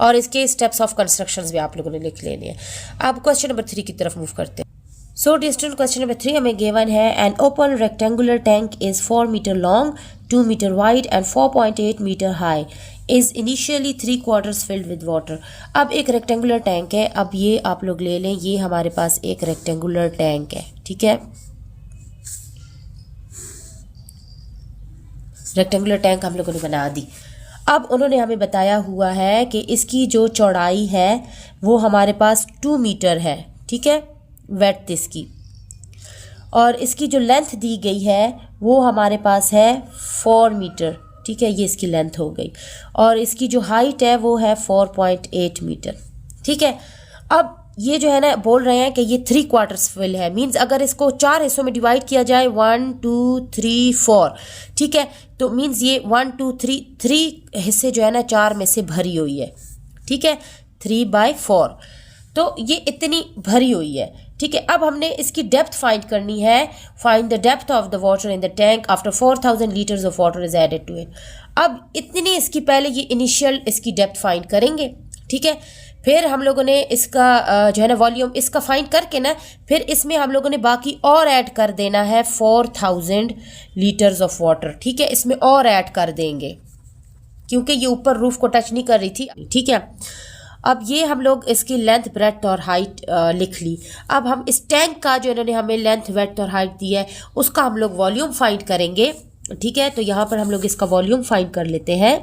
और इसके स्टेप्स ऑफ कंस्ट्रक्शंस भी आप लोगों ने लिख लेने हैं। अब क्वेश्चन नंबर 3 की तरफ मूव करते हैं। So dear student question number 3 हमें गिवन है, an open rectangular tank is 4 metre long, 2 metre wide and 4.8 metre high, is initially 3/4 filled with water. अब एक रेक्टेंगुलर टैंक है, अब ये आप लोग ले लें, ये हमारे पास एक रेक्टेंगुलर टैंक है, ठीक है, रेक्टेंगुलर टैंक हम लोगों ने बना दी। अब उन्होंने हमें बताया हुआ है कि इसकी जो चौड़ाई है वो हमारे पास 2 मीटर है, ठीक है, वेड्थ इसकी, और इसकी जो लेंथ दी गई है वो हमारे पास है 4 मीटर, ठीक है, ये इसकी लेंथ हो गई, और इसकी जो हाइट है वो है 4.8 मीटर, ठीक है। अब ये जो है ना बोल रहे हैं कि ये 3/4 फिल है, मींस अगर इसको 4 हिस्सों में डिवाइड किया जाए 1 2 3 4, ठीक है, तो मींस ये 1 2 3 हिस्से जो है ना 4 में से भरी हुई है, ठीक है, 3/4, तो ये इतनी भरी हुई है, ठीक है। अब हमने इसकी डेप्थ फाइंड करनी है, find the depth of the water in the tank after 4000 litres of water is added to it. अब इतनी इसकी पहले ये इनिशियल इसकी डेप्थ फाइंड करेंगे, ठीक है, फिर हम लोगों ने इसका जो है ना वॉल्यूम इसका फाइंड करके ना फिर इसमें हम लोगों ने बाकी और ऐड कर देना है 4000 लीटर्स ऑफ वाटर, ठीक है, इसमें और ऐड कर देंगे क्योंकि ये ऊपर रूफ को टच नहीं कर रही थी, ठीक है। अब ये हम लोग इसकी लेंथ ब्रेड्थ और हाइट लिख ली। अब हम इस टैंक का जो इन्होंने हमें लेंथ ब्रेड्थ और हाइट दी है उसका हम लोग वॉल्यूम फाइंड करेंगे, ठीक है। तो यहाँ पर हम लोग इसका वॉल्यूम फाइंड कर लेते हैं।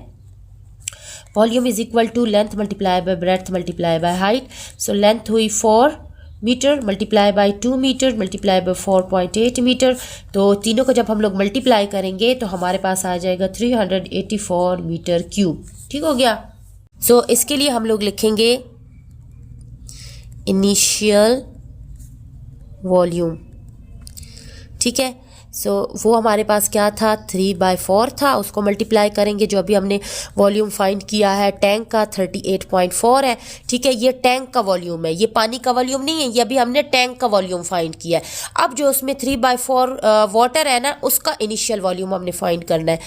Volume is equal to length multiply by breadth multiply by height. So length हुई 4 metre multiply by 2 metre multiply by 4.8 metre. तो तीनों को जब हम लोग मल्टीप्लाई करेंगे तो हमारे पास आ जाएगा 384 मीटर क्यूब, ठीक हो गया। सो इसके लिए हम लोग लिखेंगे इनिशियल वॉल्यूम, ठीक है। सो वो हमारे पास क्या था 3/4 था, उसको मल्टीप्लाई करेंगे जो अभी हमने वॉल्यूम फाइंड किया है टैंक का 38.4 है, ठीक है। ये टैंक का वॉल्यूम है, ये पानी का वॉल्यूम नहीं है, ये अभी हमने टैंक का वॉल्यूम फाइंड किया है। अब जो उसमें 3/4 वाटर है ना उसका इनिशियल वॉल्यूम हमने फाइंड करना है।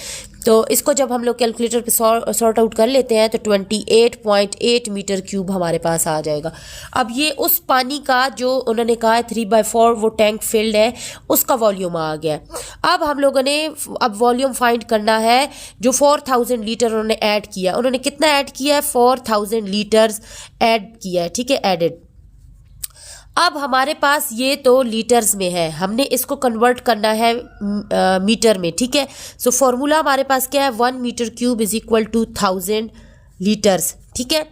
तो इसको जब हम लोग कैलकुलेटर पे सॉर्ट आउट कर लेते हैं तो 28.8 मीटर क्यूब हमारे पास आ जाएगा। अब ये उस पानी का जो उन्होंने कहा है 3/4 वो टैंक फिल्ड है उसका वॉल्यूम आ गया। अब हम लोगों ने अब वॉल्यूम फाइंड करना है जो 4000 लीटर उन्होंने ऐड किया। उन्होंने कितना ऐड किया है 4000 लीटर्स ऐड किया है, ठीक है, एडेड। अब हमारे पास ये तो लीटर्स में है, हमने इसको कन्वर्ट करना है मीटर में, ठीक है। सो फॉर्मूला हमारे पास क्या है 1 metre cube is equal to 1000 litres, ठीक है।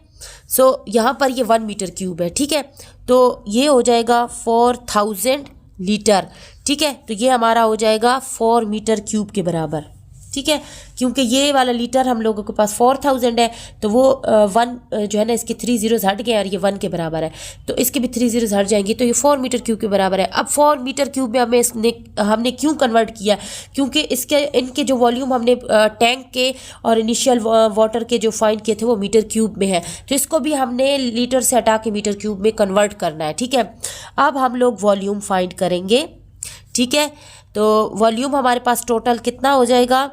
सो यहाँ पर ये 1 मीटर क्यूब है, ठीक है, तो ये हो जाएगा 4000 लीटर, ठीक है। तो ये हमारा हो जाएगा 4 मीटर क्यूब के बराबर, ठीक है, क्योंकि ये वाला लीटर हम लोगों के पास 4000 है तो वो 1 जो है ना इसके 3 zeros हट गए और ये 1 के बराबर है तो इसके भी 3 zeros हट जाएंगे तो ये 4 मीटर क्यूब के बराबर है। अब 4 मीटर क्यूब में हमने क्यों कन्वर्ट किया, क्योंकि इनके जो वॉल्यूम हमने टैंक के और इनिशियल वाटर के जो फाइंड किए थे वो मीटर क्यूब में है, तो इसको भी हमने लीटर से हटा के मीटर क्यूब में कन्वर्ट करना है, ठीक है। अब हम लोग वॉल्यूम फाइंड करेंगे, ठीक है। तो वॉल्यूम हमारे पास टोटल कितना हो जाएगा,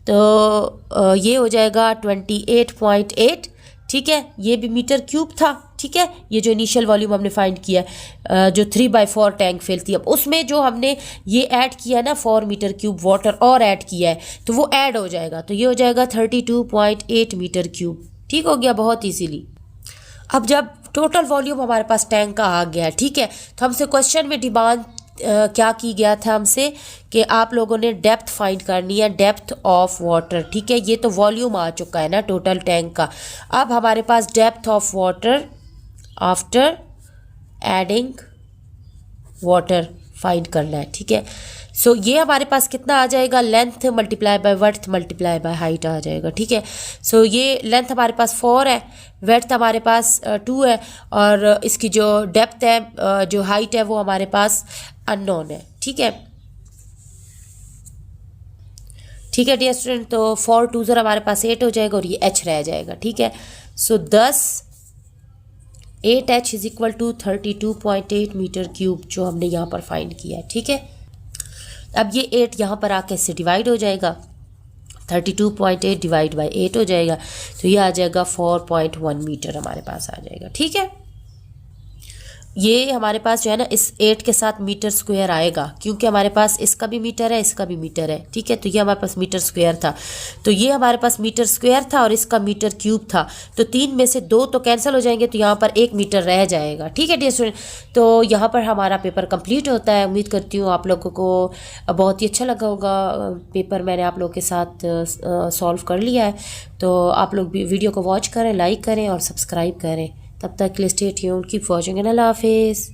तो ये हो जाएगा 28.8, ठीक है, ये भी मीटर क्यूब था, ठीक है। ये जो इनिशियल वॉल्यूम हमने फाइंड किया जो 3/4 टैंक फिल थी, अब उसमें जो हमने ये ऐड किया ना 4 मीटर क्यूब वाटर और ऐड किया है तो वो ऐड हो जाएगा, तो ये हो जाएगा 32.8 मीटर क्यूब, ठीक हो गया बहुत इजीली। अब जब टोटल वॉल्यूम हमारे पास टैंक का आ गया, ठीक है, तो हमसे क्वेश्चन में डिमांड क्या की गया था हमसे कि आप लोगों ने डेप्थ फाइंड करनी है, डेप्थ ऑफ वाटर। ठीक है, ये तो वॉल्यूम आ चुका है ना टोटल टैंक का। अब हमारे पास depth of water after adding water find करना है। ठीक है, सो ये हमारे पास कितना आ जाएगा, length multiply by width multiply by height आ जाएगा। ठीक है, सो ये लेंथ हमारे पास 4 है, वर्थ हमारे पास 2 है, और इसकी जो डेप्थ है, जो हाइट है, वो हमारे पास अननोन है। ठीक है, ठीक है डियर स्टूडेंट, तो 4 2 ज़रा हमारे पास 8 हो जाएगा और ये h रह जाएगा। ठीक है, so 8h is equal to 32.8 metre cube जो हमने यहाँ पर फाइंड किया है। ठीक है, अब ये 8 यहाँ पर आके इससे डिवाइड हो जाएगा, 32.8 डिवाइड बाई 8 हो जाएगा, तो ये आ जाएगा 4.1 मीटर हमारे पास आ जाएगा। ठीक है, ये हमारे पास जो है ना इस 8 के साथ मीटर स्क्वायर आएगा, क्योंकि हमारे पास इसका भी मीटर है, इसका भी मीटर है। ठीक है, तो ये हमारे पास मीटर स्क्वायर था, तो ये हमारे पास मीटर स्क्वायर था और इसका मीटर क्यूब था, तो 3 में से 2 तो कैंसिल हो जाएंगे, तो यहाँ पर 1 मीटर रह जाएगा। ठीक है डियर स्टूडेंट, तो यहाँ पर हमारा पेपर कंप्लीट होता है। उम्मीद करती हूँ आप लोगों को बहुत ही अच्छा लगा होगा पेपर, मैंने आप लोगों के साथ सॉल्व कर लिया है। तो आप लोग भी वीडियो को वॉच करें, लाइक करें और सब्सक्राइब करें। तब तक के लिए stay tuned, keep watching and अल्लाह हाफिज़।